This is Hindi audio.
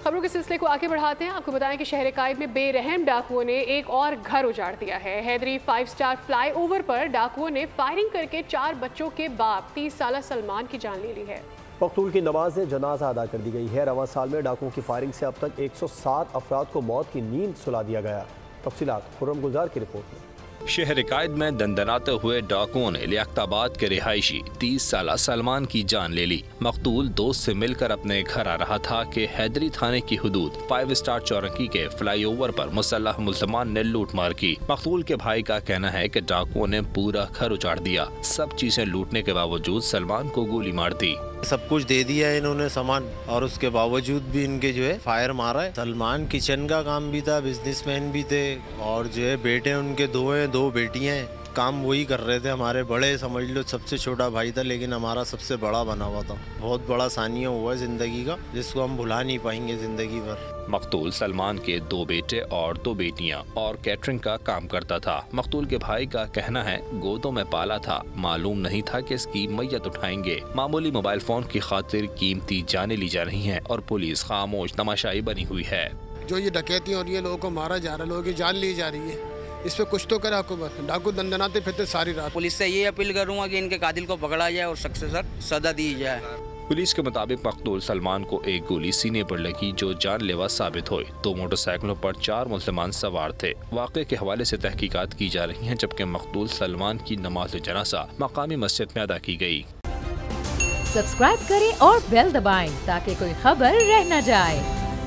खबरों के सिलसिले को आगे बढ़ाते हैं। आपको बताएं कि शहर कायद में बेरहम डाकुओं ने एक और घर उजाड़ दिया है। हैदरी 5 स्टार फ्लाईओवर पर डाकुओं ने फायरिंग करके 4 बच्चों के बाप 30 साल सलमान की जान ले ली है। मकतूल की नमाज जनाजा अदा कर दी गई है। रवां साल में डाकुओं की फायरिंग से अब तक 107 अफराद को मौत की नींद सुला दिया गया। तफसीलात खुर्रम गुलजार की रिपोर्ट में। शहर कायद में दंदनाते हुए डाकुओं ने लियाकताबाद के रिहायशी 30 साल सलमान की जान ले ली। मकतूल दोस्त से मिलकर अपने घर आ रहा था कि हैदरी थाने की हुदूद 5 स्टार चौरंगी के फ्लाईओवर पर मुसल्लह मुल्ज़मान ने लूट मार की। मकतूल के भाई का कहना है कि डाकुओं ने पूरा घर उजाड़ दिया। सब चीजें लूटने के बावजूद सलमान को गोली मार दी। सब कुछ दे दिया है इन्होंने सामान, और उसके बावजूद भी इनके जो है फायर मारा है। सलमान किचन का काम भी था, बिजनेसमैन भी थे, और जो है बेटे उनके 2 हैं, 2 बेटियां हैं। काम वही कर रहे थे। हमारे बड़े समझ लो सबसे छोटा भाई था, लेकिन हमारा सबसे बड़ा बना हुआ था। बहुत बड़ा सानिया हुआ है जिंदगी का, जिसको हम भुला नहीं पाएंगे जिंदगी भर। मकतूल सलमान के 2 बेटे और 2 बेटियां और कैटरिंग का काम करता था। मकतूल के भाई का कहना है गोदों में पाला था, मालूम नहीं था कि इसकी मैयत उठाएंगे। मामूली मोबाइल फोन की खातिर कीमती जानें ली जा रही हैं और पुलिस खामोश तमाशाई बनी हुई है। जो ये डकैती और ये लोगों को मारा जा रहा है, लोगों की जान ली जा रही है, इस पे कुछ तो करे हुकूमत। डाकू दंदनाते फिरते सारी रात। पुलिस से ये अपील करूंगा कि इनके कातिल को पकड़ा जाए और सख्त से सख्त सजा दी जाए। पुलिस के मुताबिक मकतूल सलमान को एक गोली सीने पर लगी जो जानलेवा साबित हुई। 2 मोटरसाइकिलों पर 4 मुसलमान सवार थे। वाक़े के हवाले से तहकीकात की जा रही हैं, जबकि मकतूल सलमान की नमाज जनाजा मकामी मस्जिद में अदा की गई। सब्सक्राइब करें और बेल दबाएं ताकि कोई खबर रह न जाए।